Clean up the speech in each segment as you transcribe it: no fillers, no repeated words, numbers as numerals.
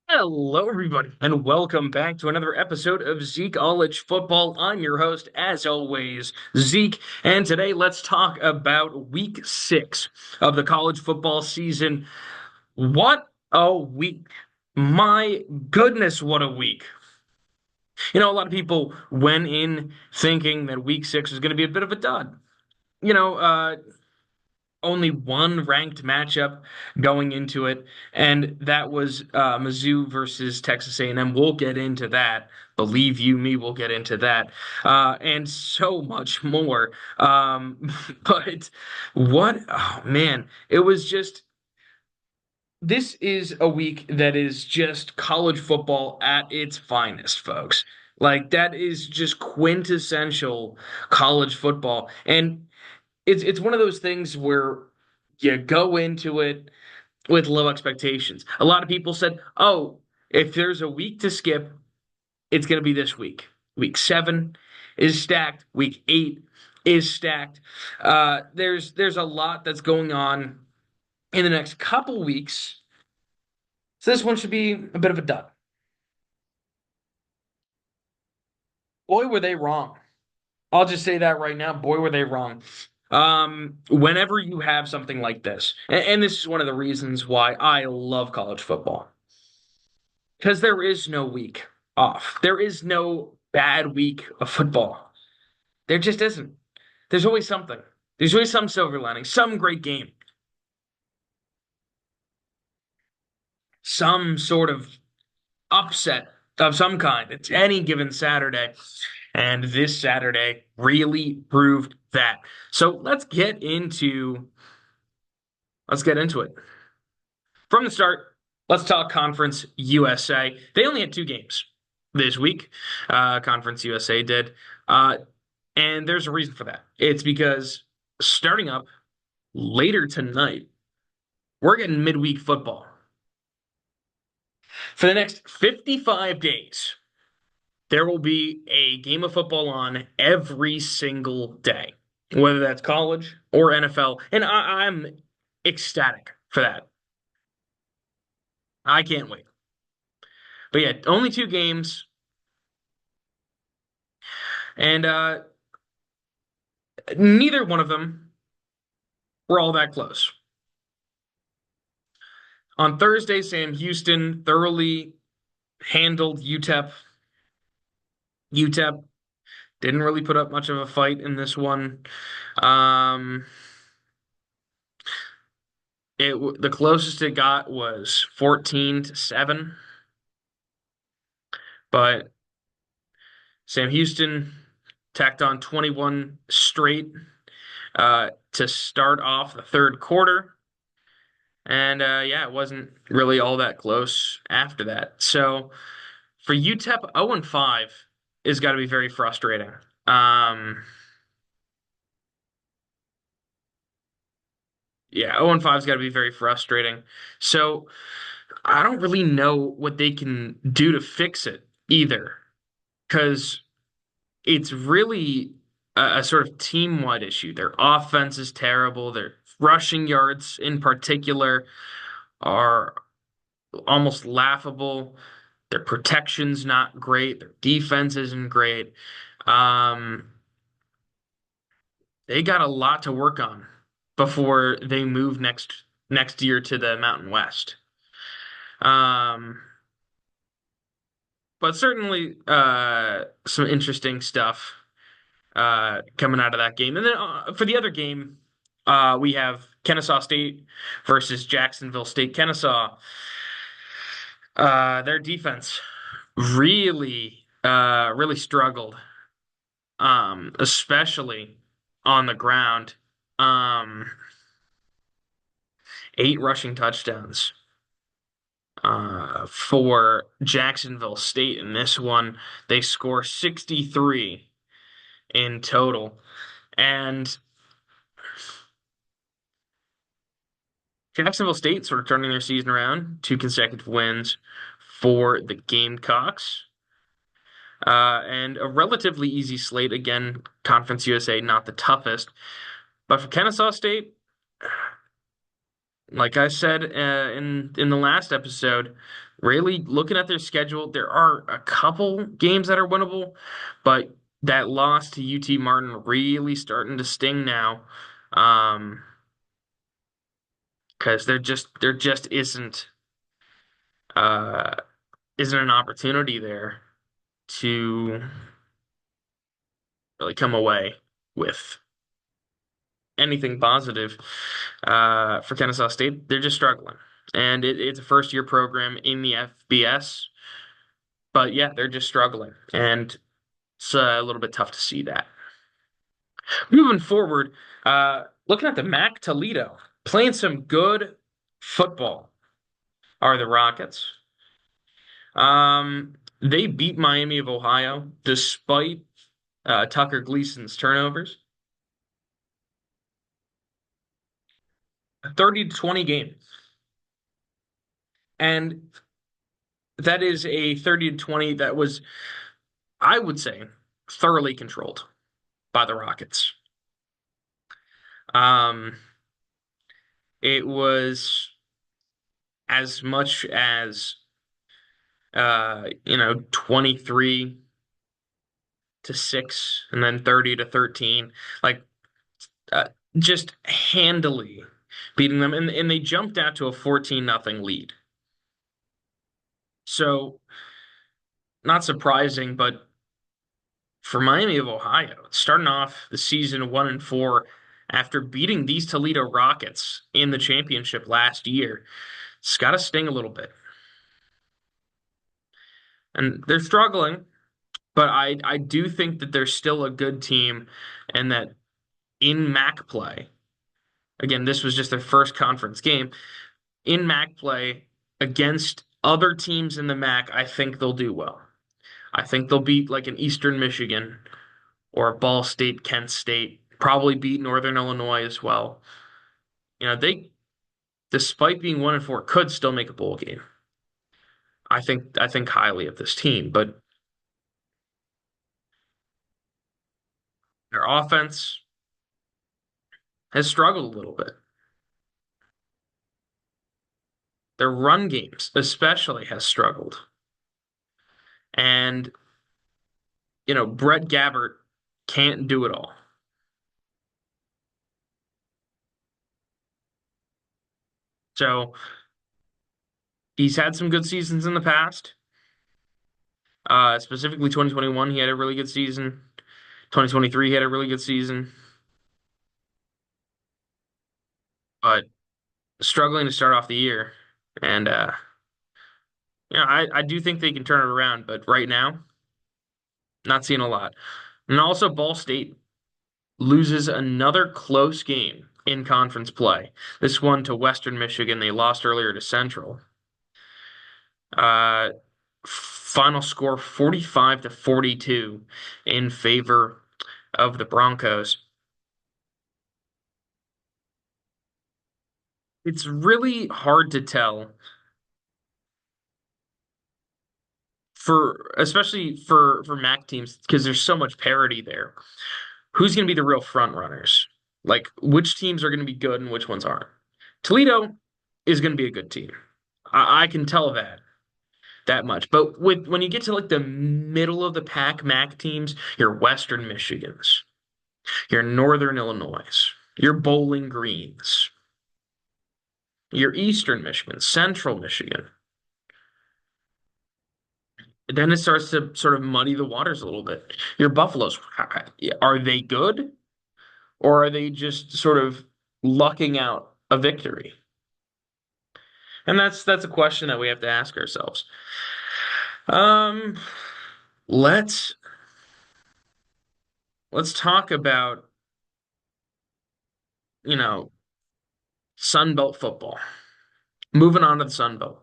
Hello, everybody, and welcome back to another episode of Zeke-ollege Football. I'm your host, as always, Zeke, and today let's talk about week 6 of the college football season. What a week! My goodness, what a week! A lot of people went in thinking that week 6 was going to be a bit of a dud. You know, uh, Only one ranked matchup going into it, and that was Mizzou versus Texas A&M. We'll get into that. Believe you me, we'll get into that, and so much more. But oh man, it was just. This is a week that is just college football at its finest, folks. Like that is just quintessential college football, and it's one of those things where you go into it with low expectations. A lot of people said, "Oh, if there's a week to skip, it's going to be this week. Week 7 is stacked. Week 8 is stacked. There's a lot that's going on in the next couple weeks, so this one should be a bit of a dud." Boy, were they wrong. I'll just say that right now. Boy, were they wrong. Whenever you have something like this, and this is one of the reasons why I love college football, because there is no week off. There is no bad week of football. There just isn't. There's always something. There's always some silver lining, some great game, some sort of upset of some kind. It's any given Saturday. And this Saturday really proved that. So let's get into it. From the start, let's talk Conference USA. They only had 2 games this week. Conference USA did. And there's a reason for that. It's because starting up later tonight, we're getting midweek football. For the next 55 days, there will be a game of football on every single day, whether that's college or NFL. And I'm ecstatic for that. I can't wait. But yeah, only 2 games. And neither one of them were all that close. On Thursday, Sam Houston thoroughly handled UTEP. UTEP didn't really put up much of a fight in this one. Um, the closest it got was 14-7, but Sam Houston tacked on 21 straight to start off the third quarter. And yeah, it wasn't really all that close after that. So for UTEP, 0-5 is got to be very frustrating. Um, yeah, 0-5's got to be very frustrating. So I don't really know what they can do to fix it either, because it's really a sort of team-wide issue. Their offense is terrible. Their rushing yards, in particular, are almost laughable. Their protection's not great. Their defense isn't great. Um, they got a lot to work on before they move next year to the Mountain West. Um, but certainly some interesting stuff coming out of that game. And then for the other game, we have Kennesaw State versus Jacksonville State. Kennesaw, their defense really struggled, especially on the ground. Um, 8 rushing touchdowns for Jacksonville State in this one. They score 63 in total. And Jacksonville State sort of turning their season around, 2 consecutive wins for the Gamecocks. And a relatively easy slate. Again, Conference USA, not the toughest. But for Kennesaw State, like I said in the last episode, really looking at their schedule, there are a couple games that are winnable, but that loss to UT Martin really starting to sting now, um, because there just uh isn't an opportunity there to really come away with anything positive for Kennesaw State. They're just struggling, and it's a first year program in the FBS. But yeah, they're just struggling, and it's a little bit tough to see that. Moving forward, looking at the MAC Toledo, playing some good football are the Rockets. They beat Miami of Ohio despite Tucker Gleason's turnovers, 30-20 game, and that is a 30-20 that was, I would say, thoroughly controlled by the Rockets. Um, it was as much as 23 to 6 and then 30 to 13, like uh, just handily beating them, and they jumped out to a 14-0 lead. So not surprising, but for Miami of Ohio, starting off the season 1-4 after beating these Toledo Rockets in the championship last year, it's got to sting a little bit. And they're struggling, but I do think that they're still a good team and that in MAC play, again, this was just their first conference game. In MAC play against other teams in the MAC, I think they'll do well. I think they'll beat like an Eastern Michigan or a Ball State, Kent State, probably beat Northern Illinois as well. They, despite being 1-4, could still make a bowl game. I think highly of this team, but their offense has struggled a little bit. Their run games, especially, has struggled. And, Brett Gabbert can't do it all. So he's had some good seasons in the past. Specifically 2021, he had a really good season. 2023, he had a really good season, but struggling to start off the year. And, I do think they can turn it around, but right now, not seeing a lot. And also, Ball State loses another close game in conference play. This one to Western Michigan. They lost earlier to Central. Uh, Final score 45-42 in favor of the Broncos. It's really hard to tell for especially for MAC teams because there's so much parity there. Who's going to be the real front runners? Like which teams are going to be good and which ones aren't? Toledo is going to be a good team. I can tell that much. But when you get to like the middle of the pack MAC teams, your Western Michigans, your Northern Illinois, your Bowling Greens, your Eastern Michigan, Central Michigan, then it starts to sort of muddy the waters a little bit. Your Buffaloes, are they good or are they just sort of lucking out a victory? And that's a question that we have to ask ourselves. Um, let's let's talk about, you know, Sun Belt football. Moving on to the Sun Belt.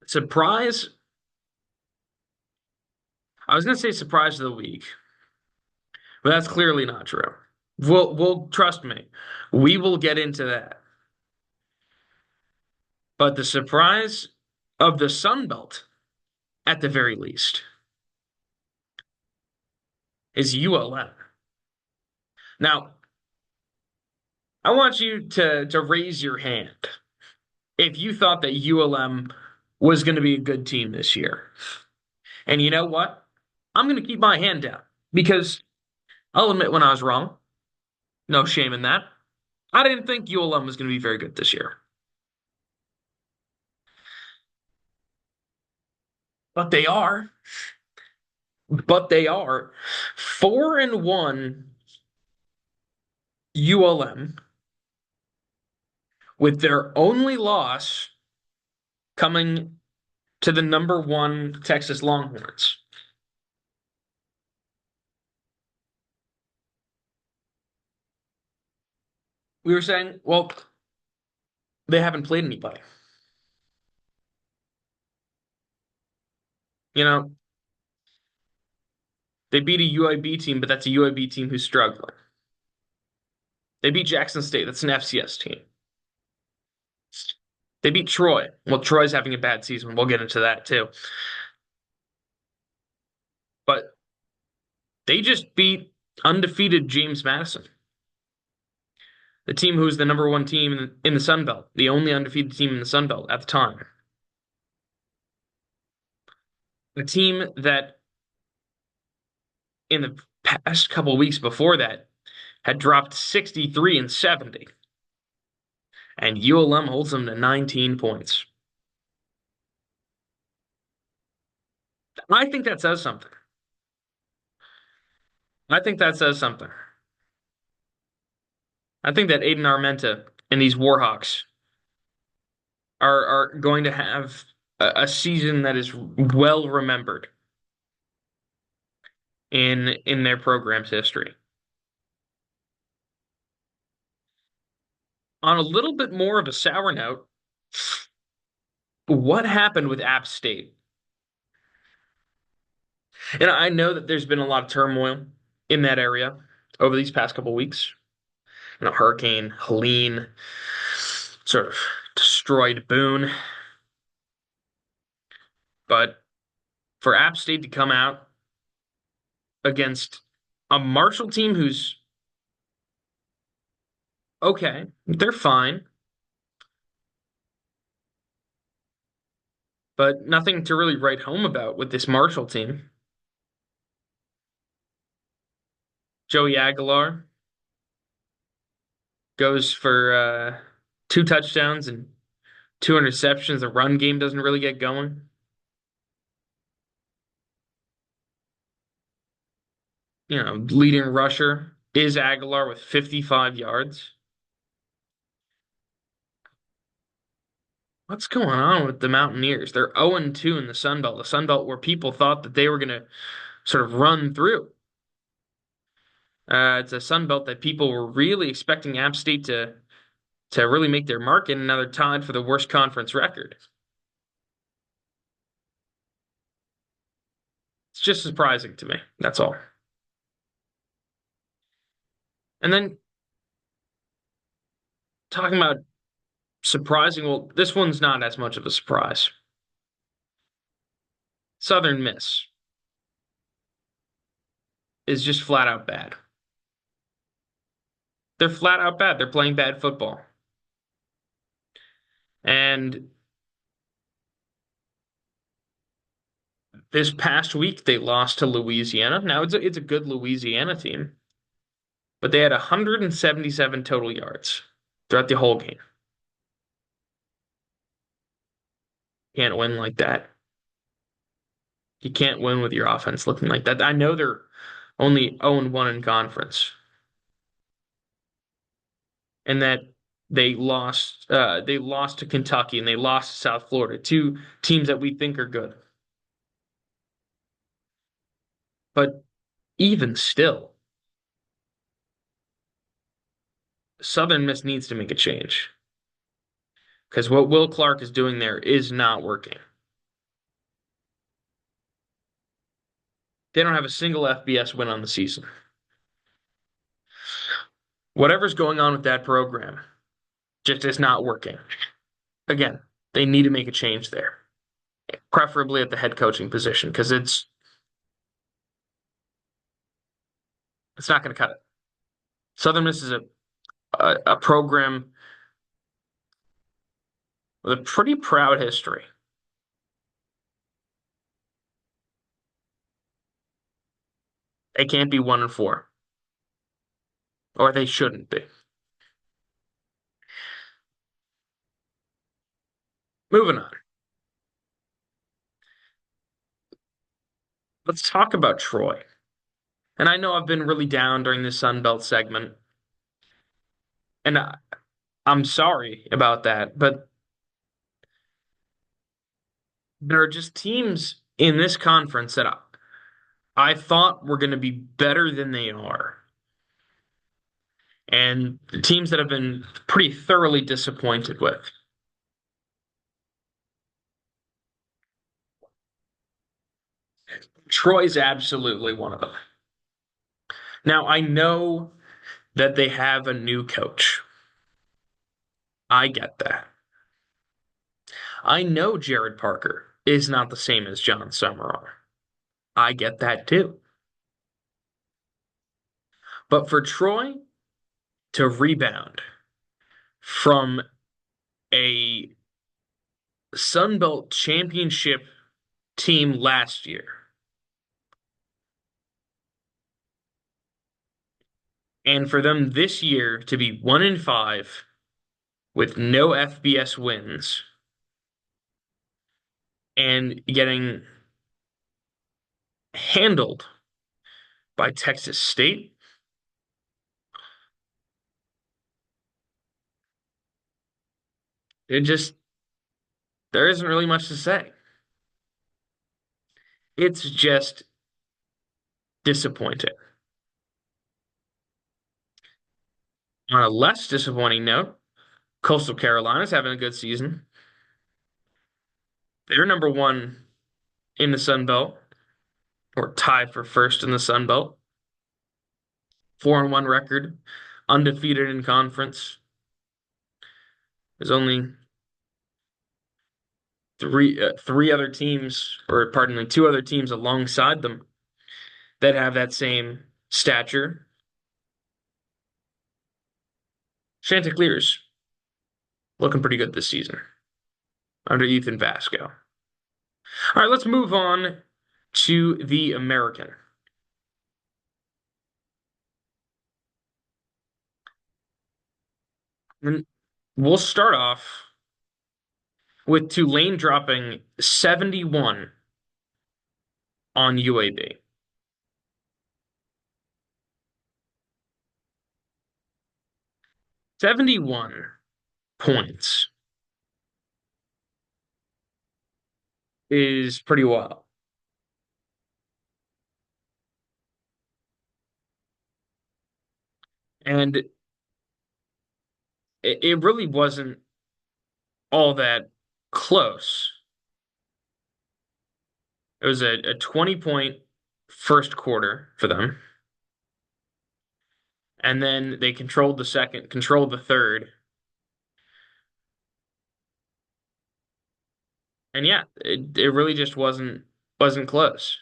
Surprise, I was gonna say surprise of the week, but that's clearly not true. We'll trust me. We will get into that. But the surprise of the Sun Belt, at the very least, is ULM. Now, I want you to raise your hand if you thought that ULM was going to be a good team this year. And you know what? I'm going to keep my hand down because I'll admit when I was wrong. No shame in that. I didn't think ULM was going to be very good this year, but they are. But they are 4-1 ULM with their only loss coming to the number one Texas Longhorns. We were saying, well, they haven't played anybody. You know, they beat a UIB team, but that's a UIB team who's struggling. They beat Jackson State, that's an FCS team. They beat Troy. Well, Troy's having a bad season. We'll get into that too. But they just beat undefeated James Madison, the team who was the number one team in the Sun Belt, the only undefeated team in the Sun Belt at the time. The team that in the past couple of weeks before that had dropped 63 and 70, and ULM holds them to 19 points. I think that says something. I think that says something. I think that Aiden Armenta and these Warhawks are going to have a season that is well remembered in their program's history. On a little bit more of a sour note, what happened with App State? And I know that there's been a lot of turmoil in that area over these past couple weeks. Hurricane Helene sort of destroyed Boone. But for App State to come out against a Marshall team who's okay, they're fine, but nothing to really write home about with this Marshall team. Joey Aguilar goes for two touchdowns and two interceptions. The run game doesn't really get going. Leading rusher is Aguilar with 55 yards. What's going on with the Mountaineers? They're 0-2 in the Sun Belt where people thought that they were going to sort of run through. It's a Sun Belt that people were really expecting App State to really make their mark in, and now they're tied for the worst conference record. It's just surprising to me. That's all. And then talking about surprising, well, this one's not as much of a surprise. Southern Miss is just flat out bad. They're flat out bad. They're playing bad football. And this past week, they lost to Louisiana. Now, it's a good Louisiana team, but they had 177 total yards throughout the whole game. Can't win like that. You can't win with your offense looking like that. I know they're only 0-1 in conference, and that they lost to Kentucky and they lost to South Florida, two teams that we think are good. But even still, Southern Miss needs to make a change because what Will Clark is doing there is not working. They don't have a single FBS win on the season. Whatever's going on with that program just is not working. Again, they need to make a change there, preferably at the head coaching position, because it's not going to cut it. Southern Miss is a program with a pretty proud history. They can't be 1-4, or they shouldn't be. Moving on. Let's talk about Troy. And I know I've been really down during this Sun Belt segment, and I'm sorry about that, but there are just teams in this conference that I thought were going to be better than they are. And the teams that have been pretty thoroughly disappointed with. Troy's absolutely one of them. Now, I know that they have a new coach. I get that. I know Jared Parker is not the same as John Summerall. I get that too. But for Troy to rebound from a Sun Belt championship team last year and for them this year to be 1-5 with no FBS wins and getting handled by Texas State. It just, there isn't really much to say. It's just disappointing. On a less disappointing note, Coastal Carolina's having a good season. They're number one in the Sun Belt, or tied for first in the Sun Belt. 4-1 record, undefeated in conference. There's only three other teams, or pardon me, two other teams alongside them that have that same stature. Chanticleers looking pretty good this season under Ethan Vasco. All right, let's move on to the American. And we'll start off with Tulane dropping 71 on UAB. 71 points is pretty wild. And it really wasn't all that close. It was a 20-point first quarter for them. And then they controlled the second, controlled the third. And yeah, it really just wasn't close.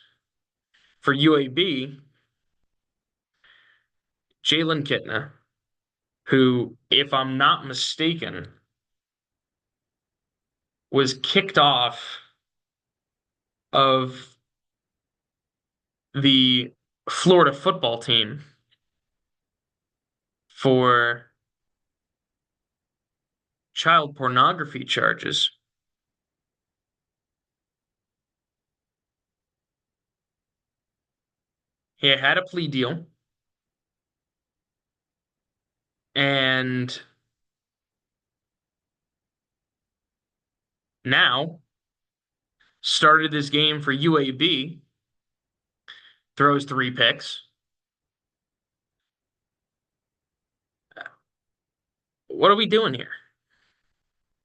For UAB, Jalen Kitna, who, if I'm not mistaken, was kicked off of the Florida football team for child pornography charges. He had a plea deal and now started this game for UAB, throws 3 picks. What are we doing here?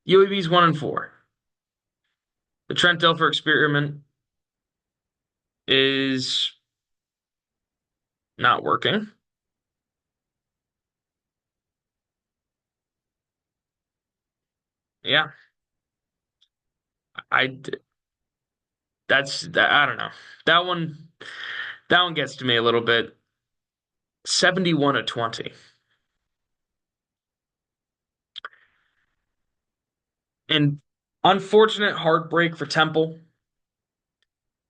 UAB's 1-4. The Trent Dilfer experiment is not working. Yeah, I that's that, I don't know. That one that one gets to me a little bit. 71-20. And unfortunate heartbreak for Temple.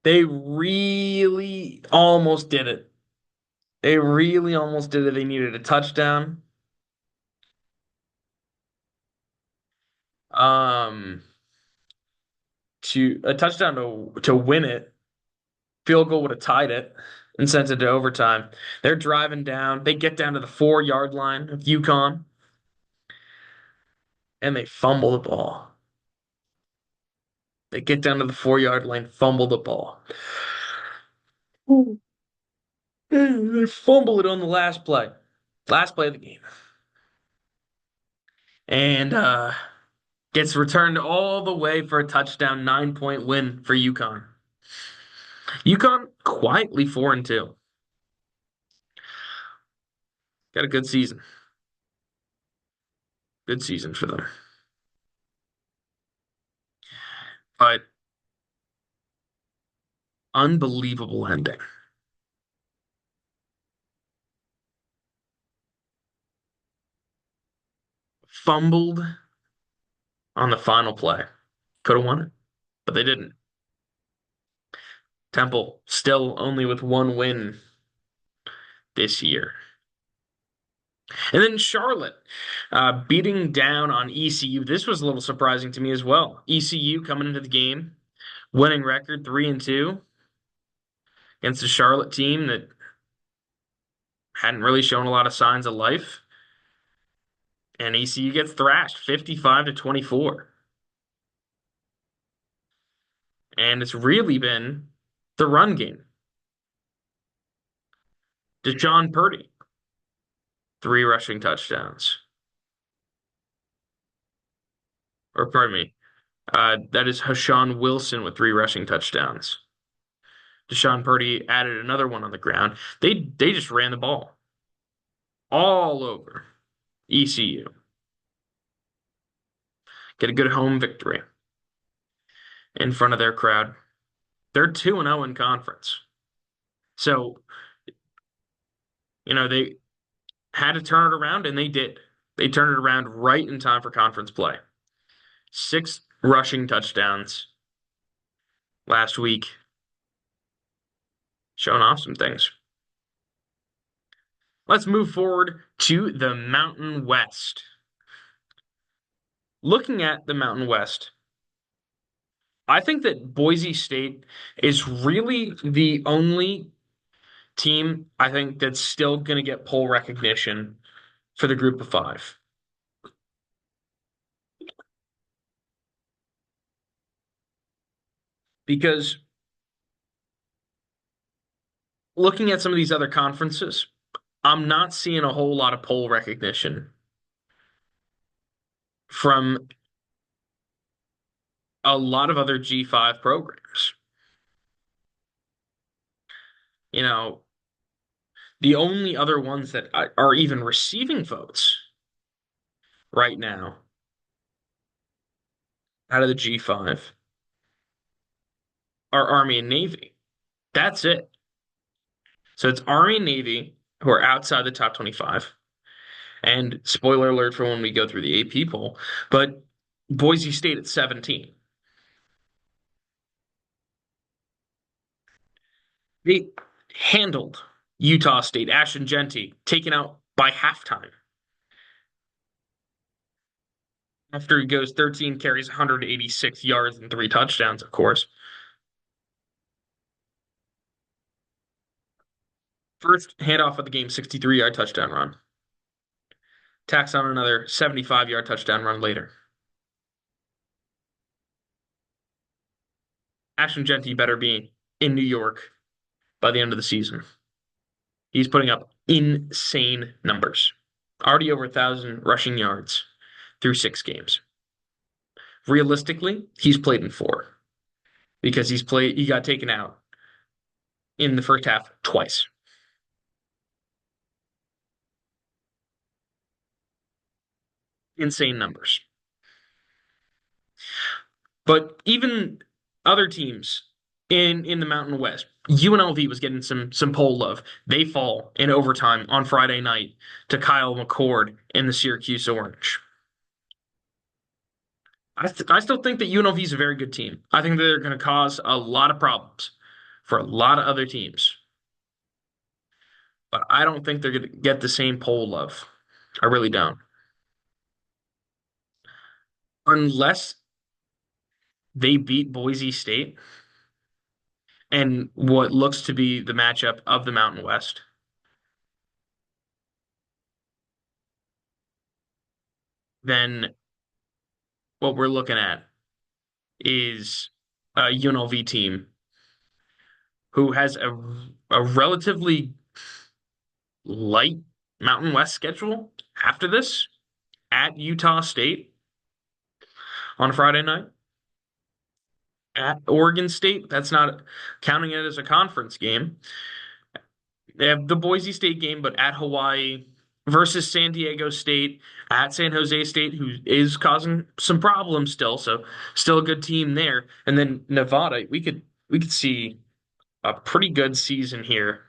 They really almost did it. They really almost did it. They needed a touchdown. Um, to a touchdown to win it. Field goal would have tied it and sent it to overtime. They're driving down. They get down to the 4 yard line of UConn and they fumble the ball. They get down to the 4 yard line, fumble the ball. They fumble it on the last play of the game, and gets returned all the way for a touchdown 9 point win for UConn. UConn quietly 4-2. Got a good season for them. But unbelievable ending. Fumbled on the final play. Could have won it, but they didn't. Temple still only with one win this year. And then Charlotte beating down on ECU. This was a little surprising to me as well. ECU coming into the game, winning record 3-2 against a Charlotte team that hadn't really shown a lot of signs of life. And ECU gets thrashed 55-24. And it's really been the run game. Deshaun Purdy, 3 rushing touchdowns. Or pardon me, that is Hashawn Wilson with 3 rushing touchdowns. Deshaun Purdy added another one on the ground. They just ran the ball all over ECU. Get a good home victory in front of their crowd. They're 2-0 in conference. So, they had to turn it around, and they did. They turned it around right in time for conference play. 6 rushing touchdowns last week, showing off some things. Let's move forward to the Mountain West. Looking at the Mountain West, I think that Boise State is really the only team I think that's still going to get poll recognition for the group of five. Because looking at some of these other conferences, I'm not seeing a whole lot of poll recognition from a lot of other G5 programs. You know, the only other ones that are even receiving votes right now out of the G5 are Army and Navy. That's it. So it's Army and Navy who are outside the top 25. And spoiler alert for when we go through the AP poll, but Boise State at 17. They handled Utah State, Ashton Jeanty, taken out by halftime. After he goes 13 carries, 186 yards, and 3 touchdowns, of course. First handoff of the game, 63-yard touchdown run. Tacks on another 75-yard touchdown run later. Ashton Jeanty better be in New York by the end of the season. He's putting up insane numbers. Already over 1,000 rushing yards through 6 games. Realistically, he's played in 4 because he got taken out in the first half twice. Insane numbers. But even other teams in the Mountain West, UNLV was getting some poll love. They fall in overtime on Friday night to Kyle McCord in the Syracuse Orange. I still think that UNLV is a very good team. I think they're going to cause a lot of problems for a lot of other teams, but I don't think they're going to get the same poll love. I really don't. Unless they beat Boise State and what looks to be the matchup of the Mountain West, then what we're looking at is a UNLV team who has a relatively light Mountain West schedule after this at Utah State on Friday night, at Oregon State. That's not counting it as a conference game. They have the Boise State game, but at Hawaii versus San Diego State, at San Jose State, who is causing some problems still. So still a good team there. And then Nevada, we could see a pretty good season here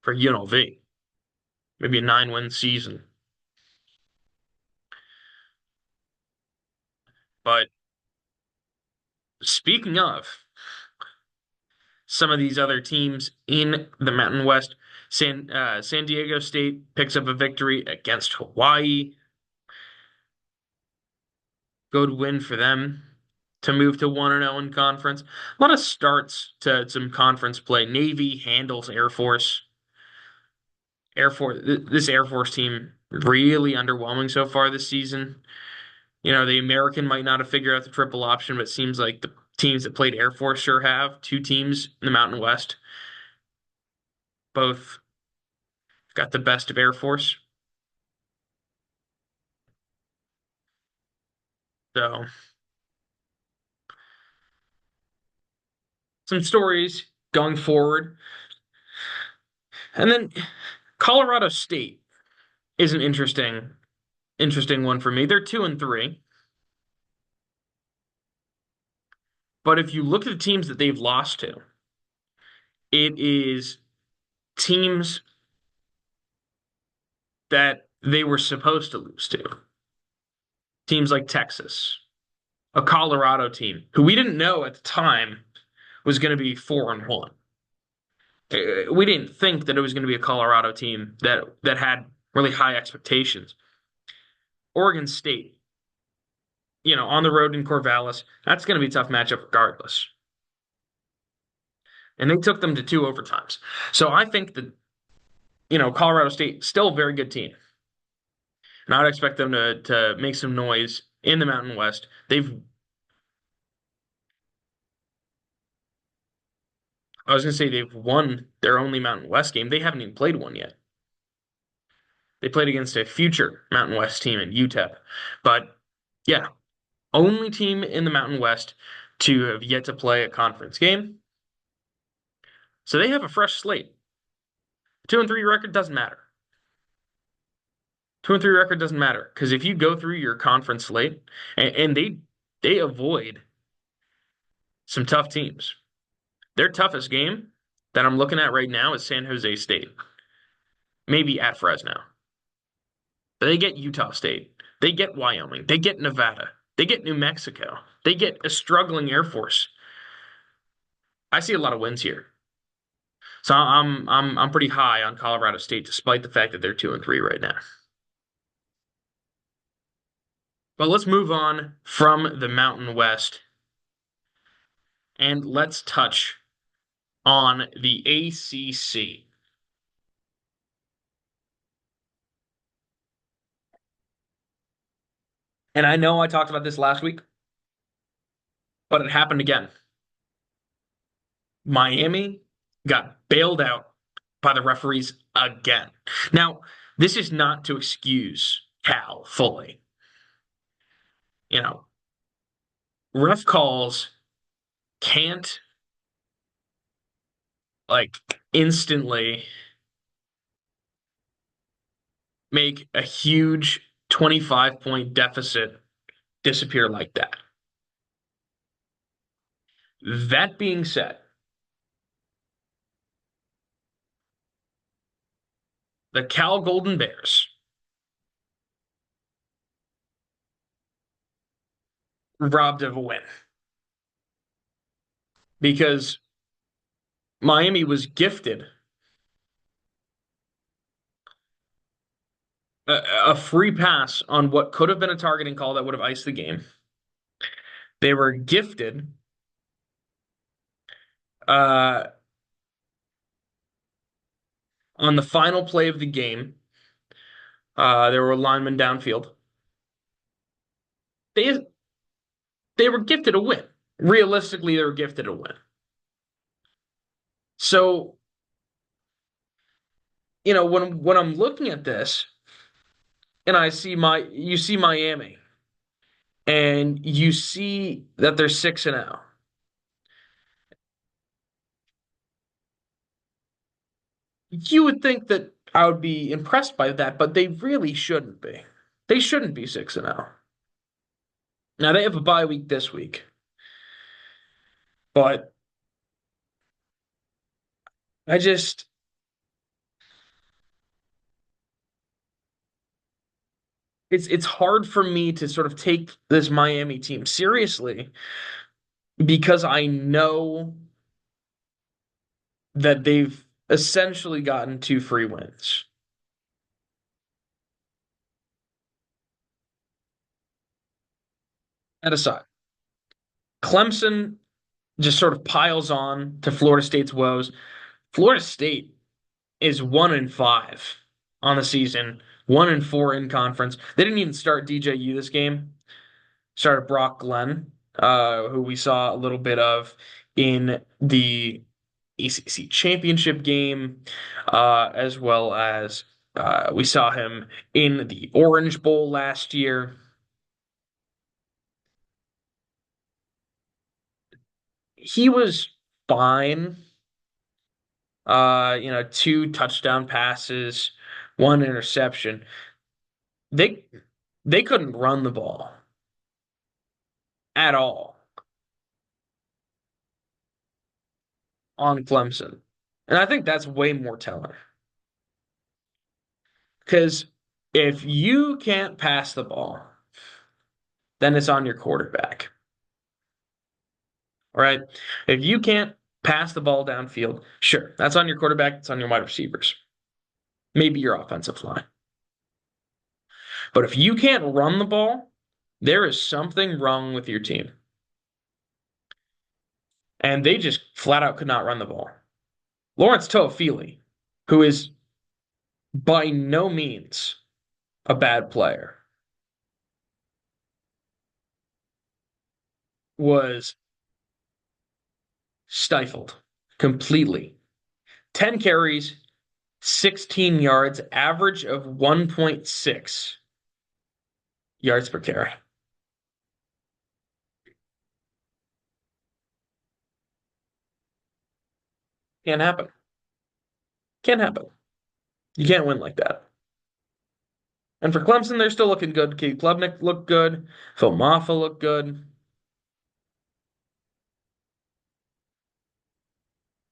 for UNLV. Maybe a 9-win season. But speaking of some of these other teams in the Mountain West, San Diego State picks up a victory against Hawaii. Good win for them to move to 1-0 in conference. A lot of starts to some conference play. Navy handles Air Force. This Air Force team really underwhelming so far this season. You know, the American might not have figured out the triple option, but it seems like the teams that played Air Force sure have. Two teams in the Mountain West, both got the best of Air Force. So, some stories going forward. And then Colorado State is an interesting one for me. They're 2-3. But if you look at the teams that they've lost to, it is teams that they were supposed to lose to. Teams like Texas, a Colorado team who we didn't know at the time was going to be 4-1. We didn't think that it was going to be a Colorado team that had really high expectations. Oregon State, on the road in Corvallis, that's going to be a tough matchup regardless. And they took them to two overtimes. So I think that, Colorado State still a very good team. And I'd expect them to make some noise in the Mountain West. I was going to say they've won their only Mountain West game. They haven't even played one yet. They played against a future Mountain West team in UTEP. But yeah, only team in the Mountain West to have yet to play a conference game. So they have a fresh slate. 2-3 record doesn't matter. 2-3 record doesn't matter because if you go through your conference slate and they avoid some tough teams. Their toughest game that I'm looking at right now is San Jose State, maybe at Fresno. But they get Utah State, they get Wyoming, they get Nevada, they get New Mexico, they get a struggling Air Force. I see a lot of wins here. So I'm pretty high on Colorado State, despite the fact that they're 2-3 right now. But let's move on from the Mountain West and let's touch on the ACC. And I know I talked about this last week, but it happened again. Miami got bailed out by the referees again. Now, this is not to excuse Cal fully. You know, ref calls can't like instantly make a huge 25-point deficit disappear like that. That being said, the Cal Golden Bears robbed of a win because Miami was gifted a free pass on what could have been a targeting call that would have iced the game. They were gifted uh, on the final play of the game. There were linemen downfield. They they were gifted a win. Realistically, they were gifted a win. So, when I'm looking at this and you see Miami and you see that they're 6-0. You would think that I would be impressed by that, but they really shouldn't be. They shouldn't be 6-0. Now they have a bye week this week, but I just it's hard for me to sort of take this Miami team seriously because I know that they've essentially gotten two free wins. That aside, Clemson just sort of piles on to Florida State's woes. Florida State is 1-5 on the season, 1-4 in conference. They didn't even start DJU this game. Started Brock Glenn, who we saw a little bit of in the ACC championship game, as well as we saw him in the Orange Bowl last year. He was fine. Two touchdown passes, one interception. They they couldn't run the ball at all on Clemson. And I think that's way more telling. Because if you can't pass the ball, then it's on your quarterback. All right. If you can't pass the ball downfield, sure, that's on your quarterback, it's on your wide receivers, maybe your offensive line. But if you can't run the ball, there is something wrong with your team. And they just flat out could not run the ball. Lawrence Toafili, who is by no means a bad player, was stifled completely. 10 carries, 16 yards, average of 1.6 yards per carry. Can't happen. Can't happen. You can't win like that. And for Clemson, they're still looking good. Kate Klubnik looked good. Phil Maffa looked good.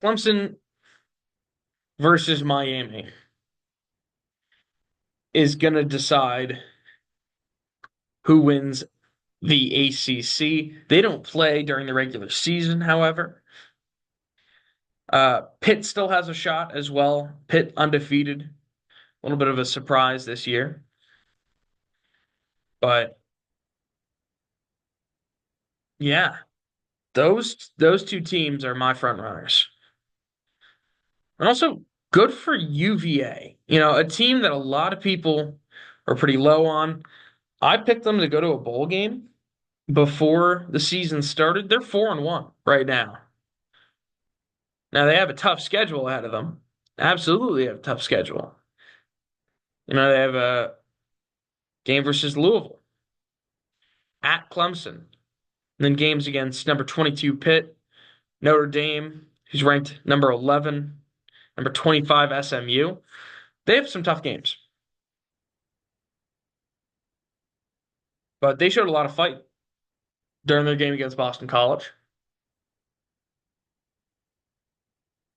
Clemson versus Miami is going to decide who wins the ACC. They don't play during the regular season, however. Pitt still has a shot as well. Pitt undefeated. A little bit of a surprise this year. But yeah, those two teams are my front runners. And also good for UVA. A team that a lot of people are pretty low on. I picked them to go to a bowl game before the season started. They're 4-1 right now. Now they have a tough schedule ahead of them. Absolutely have a tough schedule. They have a game versus Louisville, at Clemson, and then games against number 22 Pitt, Notre Dame, who's ranked number 11, number 25 SMU. They have some tough games, but they showed a lot of fight during their game against Boston College.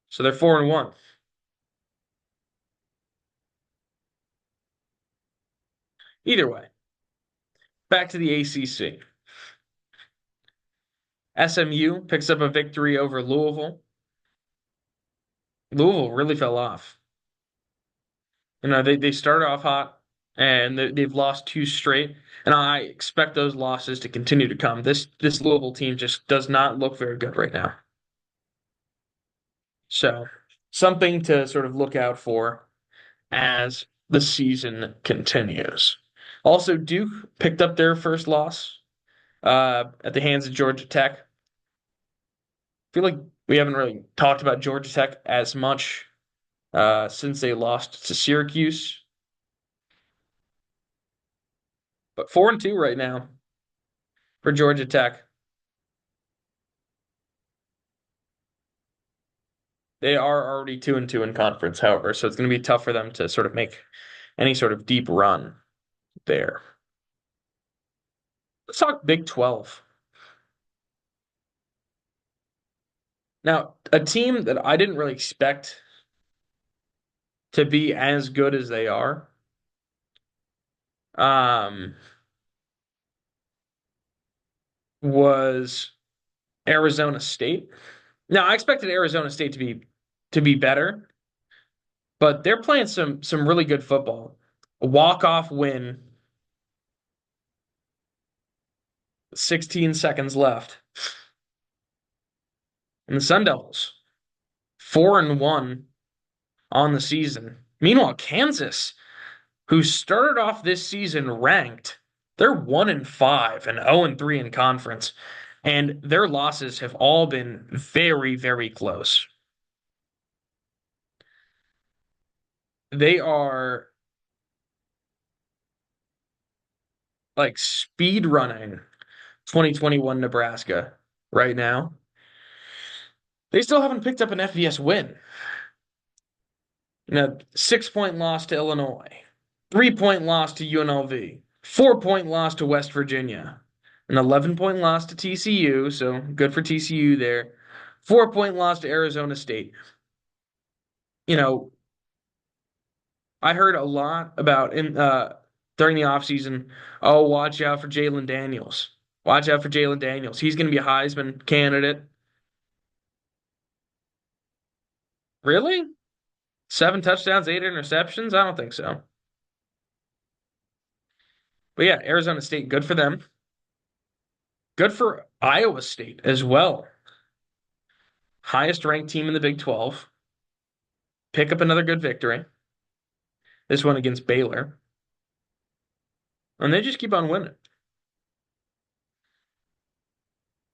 So they're 4-1. Either way, back to the ACC. SMU picks up a victory over Louisville. Louisville really fell off. They started off hot and they've lost two straight, and I expect those losses to continue to come. This Louisville team just does not look very good right now. So, something to sort of look out for as the season continues. Also, Duke picked up their first loss at the hands of Georgia Tech. I feel like we haven't really talked about Georgia Tech as much since they lost to Syracuse, but 4-2 right now for Georgia Tech. They are already 2-2 in conference, however, so it's going to be tough for them to sort of make any sort of deep run there. Let's talk Big 12. Now, a team that I didn't really expect to be as good as they are, um, was Arizona State. Now, I expected Arizona State to be better, but they're playing some really good football. A walk-off win, 16 seconds left. And the Sun Devils, 4-1 on the season. Meanwhile, Kansas, who started off this season ranked, they're 1-5 and 0-3 in conference. And their losses have all been very, very close. They are like speed running 2021 Nebraska right now. They still haven't picked up an FBS win. 6-point loss to Illinois, 3-point loss to UNLV, 4-point loss to West Virginia, an 11-point loss to TCU, so good for TCU there. 4-point loss to Arizona State. You know, I heard a lot about in during the offseason, oh, watch out for Jalen Daniels. Watch out for Jalen Daniels. He's going to be a Heisman candidate. Really? 7 touchdowns, 8 interceptions? I don't think so. But yeah, Arizona State, good for them. Good for Iowa State as well. Highest ranked team in the Big 12. Pick up another good victory. This one against Baylor. And they just keep on winning.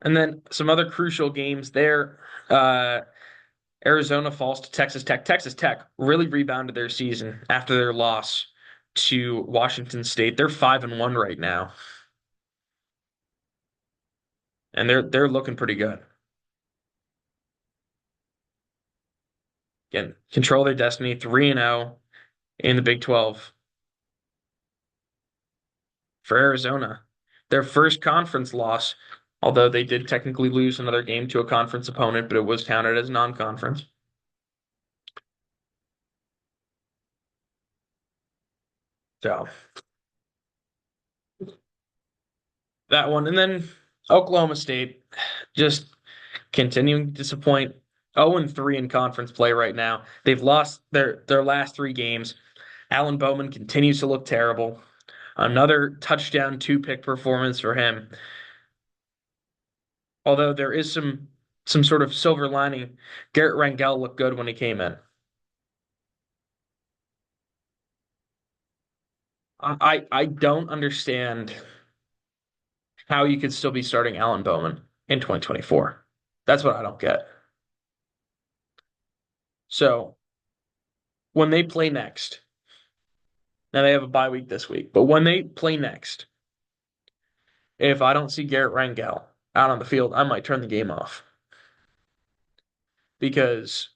And then some other crucial games there. Uh, Arizona falls to Texas Tech. Texas Tech really rebounded their season after their loss to Washington State. They're 5-1 right now. And they're looking pretty good. Again, control their destiny, 3-0 in the Big 12 for Arizona. Their first conference loss, although they did technically lose another game to a conference opponent, but it was counted as non-conference. So that one. And then Oklahoma State just continuing to disappoint. 0-3 in conference play right now. They've lost their last three games. Alan Bowman continues to look terrible. Another touchdown, two-pick performance for him. Although there is some sort of silver lining, Garrett Rangel looked good when he came in. I don't understand how you could still be starting Alan Bowman in 2024. That's what I don't get. So when they play next, now they have a bye week this week, but when they play next, if I don't see Garrett Rangel out on the field, I might turn the game off because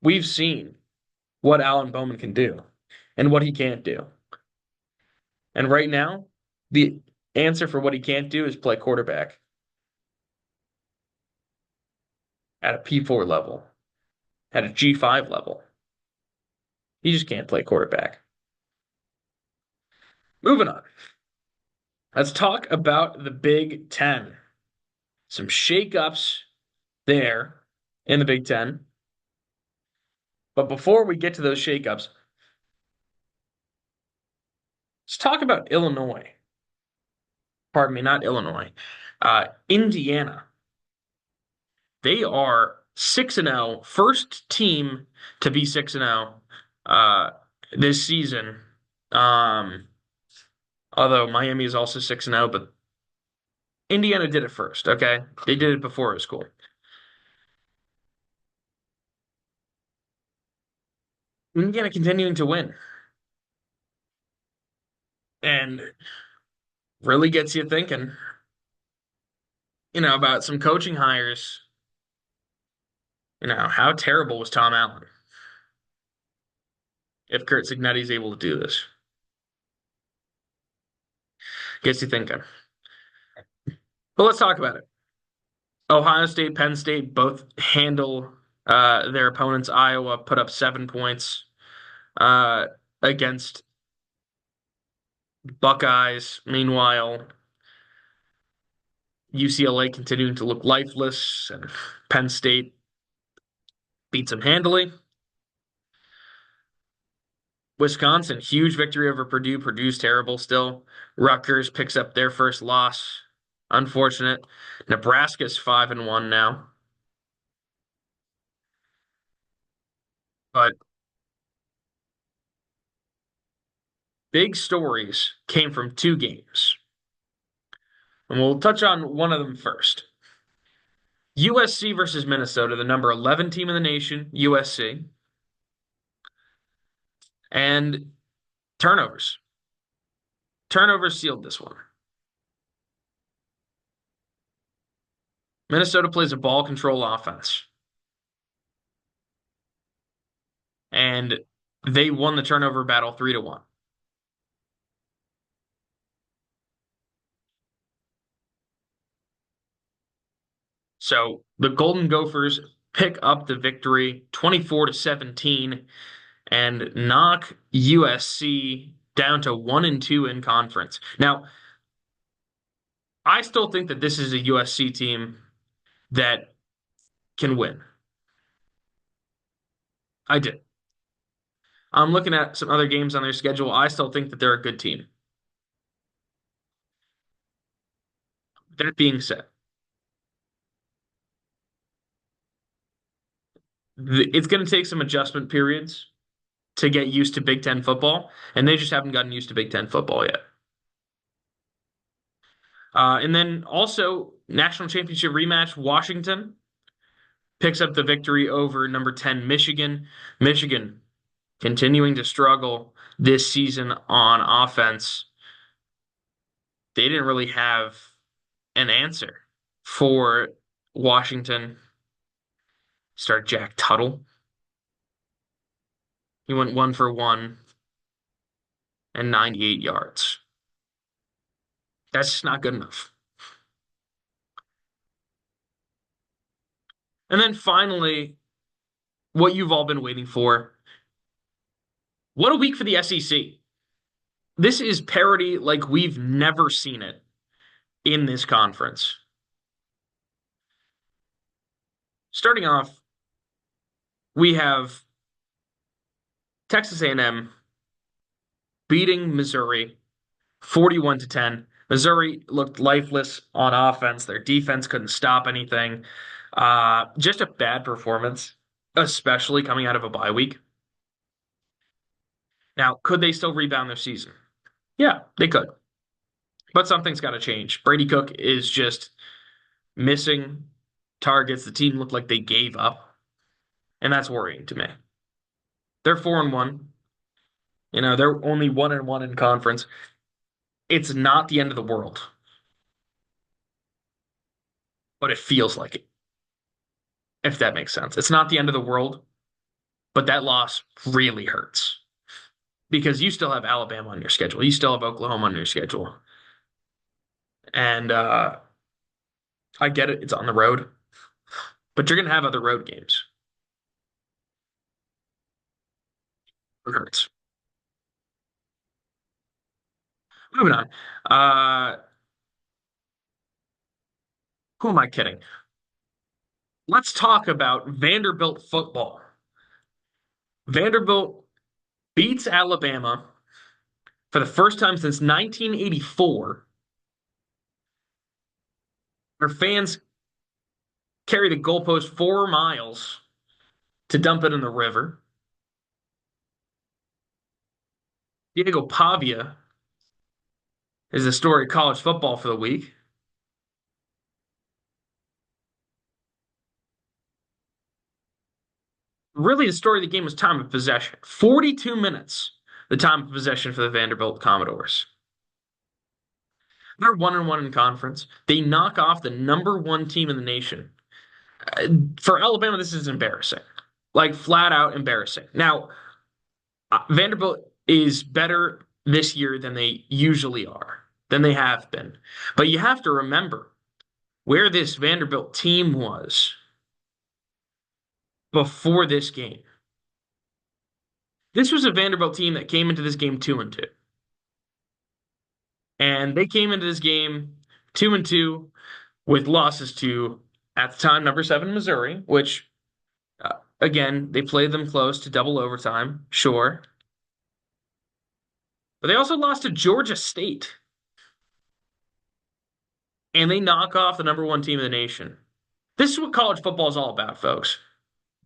we've seen what Alan Bowman can do and what he can't do. And right now, the answer for what he can't do is play quarterback at a P4 level, at a G5 level. He just can't play quarterback. Moving on. Let's talk about the Big Ten. some shakeups there in the Big Ten. But before we get to those shakeups, let's talk about Illinois. Pardon me, not Illinois. Indiana. They are 6-0, first team to be 6-0 this season. Um, although Miami is also 6-0, but Indiana did it first, okay? They did it before it was cool. Indiana continuing to win and really gets you thinking, about some coaching hires. How terrible was Tom Allen if Kurt Cignetti's able to do this? Gets you thinking. But let's talk about it. Ohio State, Penn State both handle their opponents. Iowa put up 7 points uh, against Buckeyes. Meanwhile, UCLA continuing to look lifeless, and Penn State beats them handily. Wisconsin, huge victory over Purdue. Purdue's terrible still. Rutgers picks up their first loss. Unfortunate. Nebraska's 5-1 now. But big stories came from two games. And we'll touch on one of them first. USC versus Minnesota, the number 11 team in the nation, USC. And turnovers. Turnovers sealed this one. Minnesota plays a ball control offense. And they won the turnover battle 3-1. So the Golden Gophers pick up the victory 24-17 and knock USC down to 1-2 in conference. Now, I still think that this is a USC team that can win. I did. I'm looking at some other games on their schedule. I still think that they're a good team. That being said, it's going to take some adjustment periods to get used to Big Ten football, and they just haven't gotten used to Big Ten football yet. And then also, national championship rematch, Washington picks up the victory over number 10, Michigan. Michigan continuing to struggle this season on offense. They didn't really have an answer for Washington. Start Jack Tuttle. He went 1 for 1 and 98 yards. That's just not good enough. And then finally, what you've all been waiting for. What a week for the SEC. This is parity like we've never seen it in this conference. Starting off, we have Texas A&M beating Missouri 41-10. Missouri looked lifeless on offense. Their defense couldn't stop anything. Just a bad performance, especially coming out of a bye week. Now, could they still rebound their season? Yeah, they could. But something's got to change. Brady Cook is just missing targets. The team looked like they gave up, and that's worrying to me. They're 4-1. They're only 1-1 in conference. It's not the end of the world, but it feels like it, if that makes sense. It's not the end of the world, but that loss really hurts because you still have Alabama on your schedule. You still have Oklahoma on your schedule. And I get it, it's on the road, but you're going to have other road games. It hurts. Moving on. Who am I kidding? Let's talk about Vanderbilt football. Vanderbilt beats Alabama for the first time since 1984. Their fans carry the goalpost 4 miles to dump it in the river. Diego Pavia is the story of college football for the week. Really, the story of the game was time of possession. 42 minutes, the time of possession for the Vanderbilt Commodores. They're 1-1 in conference. They knock off the number one team in the nation. Uh, For Alabama, this is embarrassing. Like, flat out embarrassing. Now, Vanderbilt is better this year than they usually are, than they have been. But you have to remember where this Vanderbilt team was before this game. This was a Vanderbilt team that came into this game 2-2. And they came into this game 2-2 with losses to, at the time, number seven Missouri, which, again, they played them close to double overtime, sure. But they also lost to Georgia State. And they knock off the number one team in the nation. This is what college football is all about, folks.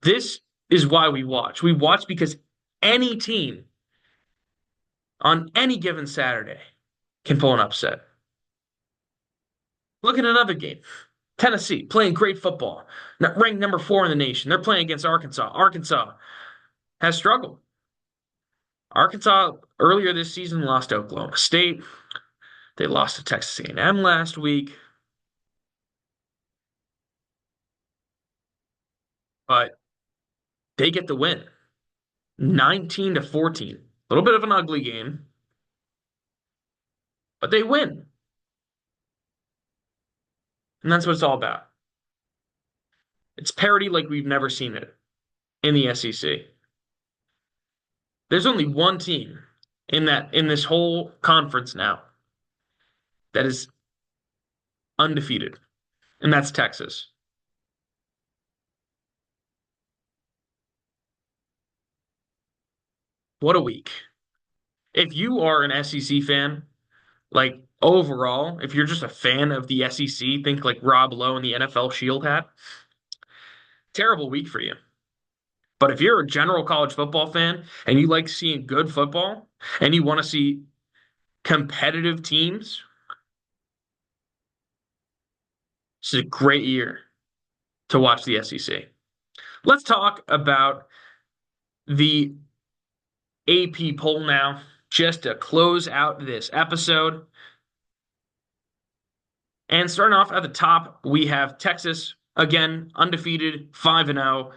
This is why we watch. We watch because any team on any given Saturday can pull an upset. Look at another game. Tennessee playing great football, ranked number four in the nation. They're playing against Arkansas. Arkansas has struggled. Arkansas earlier this season lost to Oklahoma State. They lost to Texas A&M last week, but they get the win, 19-14. A little bit of an ugly game, but they win, and that's what it's all about. It's parity like we've never seen it in the SEC. There's only one team in this whole conference now that is undefeated, and that's Texas. What a week. If you are an SEC fan, like overall, if you're just a fan of the SEC, think like Rob Lowe and the NFL Shield hat, terrible week for you. But if you're a general college football fan and you like seeing good football and you want to see competitive teams, this is a great year to watch the SEC. Let's talk about the AP poll now, just to close out this episode. And starting off at the top, we have Texas, again, undefeated, 5-0.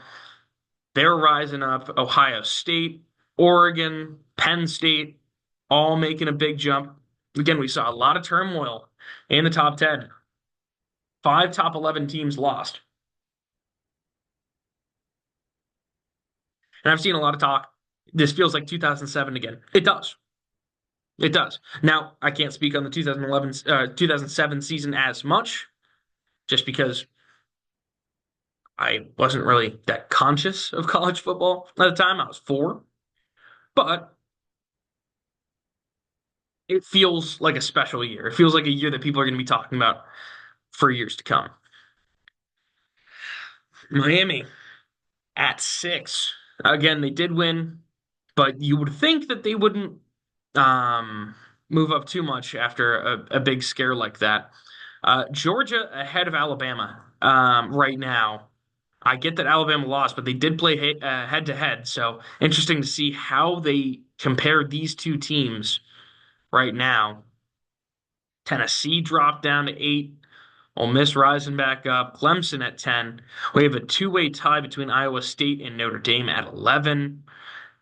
They're rising up. Ohio State, Oregon, Penn State, all making a big jump. Again, we saw a lot of turmoil in the top 10. Five top 11 teams lost. And I've seen a lot of talk. This feels like 2007 again. It does. It does. Now, I can't speak on the 2007 season as much, just because I wasn't really that conscious of college football at the time. I was four. But it feels like a special year. It feels like a year that people are going to be talking about for years to come. Miami at 6. Again, they did win, but you would think that they wouldn't um, move up too much after a big scare like that. Georgia ahead of Alabama right now. I get that Alabama lost, but they did play head to head. So interesting to see how they compare these two teams right now. Tennessee dropped down to 8. Ole Miss rising back up. Clemson at 10. We have a two-way tie between Iowa State and Notre Dame at 11.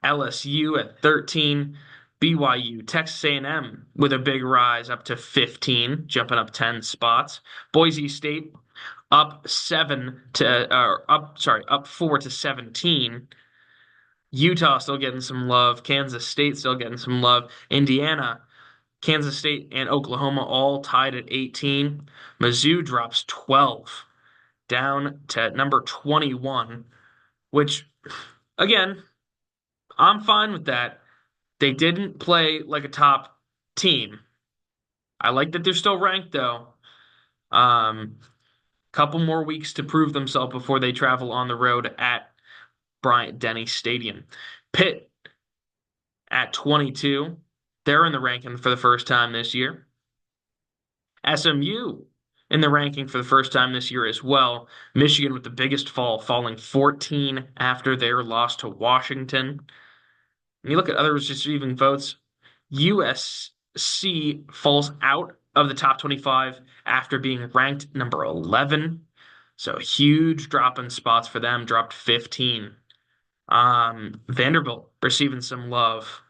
LSU at 13. BYU, Texas A&M with a big rise up to 15, jumping up 10 spots. Boise State up 4 to 17. Utah still getting some love. Kansas State still getting some love. Indiana Kansas State and Oklahoma all tied at 18. Mizzou drops 12 down to number 21, which, again, I'm fine with that. They didn't play like a top team. I like that they're still ranked, though. Couple more weeks to prove themselves before they travel on the road at Bryant-Denny Stadium. Pitt at 22. They're in the ranking for the first time this year. SMU in the ranking for the first time this year as well. Michigan with the biggest fall, falling 14 after their loss to Washington. And you look at others receiving votes, USC falls out of the top 25 after being ranked number 11. So a huge drop in spots for them, dropped 15. Vanderbilt receiving some love.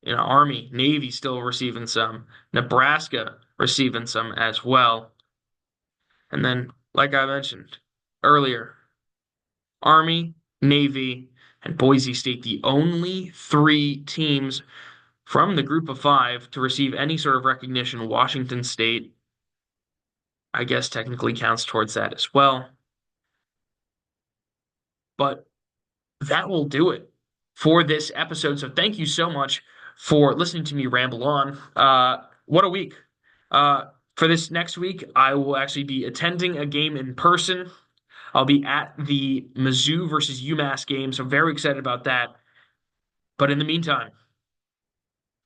Army, Navy still receiving some. Nebraska receiving some as well. And then, like I mentioned earlier, Army, Navy, and Boise State, the only three teams from the group of five to receive any sort of recognition. Washington State, I guess, technically counts towards that as well. But that will do it for this episode. So thank you so much for listening to me ramble on. What a week. For this next week, I will actually be attending a game in person. I'll be at the Mizzou versus UMass game, so very excited about that. But in the meantime,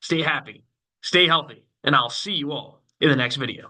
stay happy, stay healthy, and I'll see you all in the next video.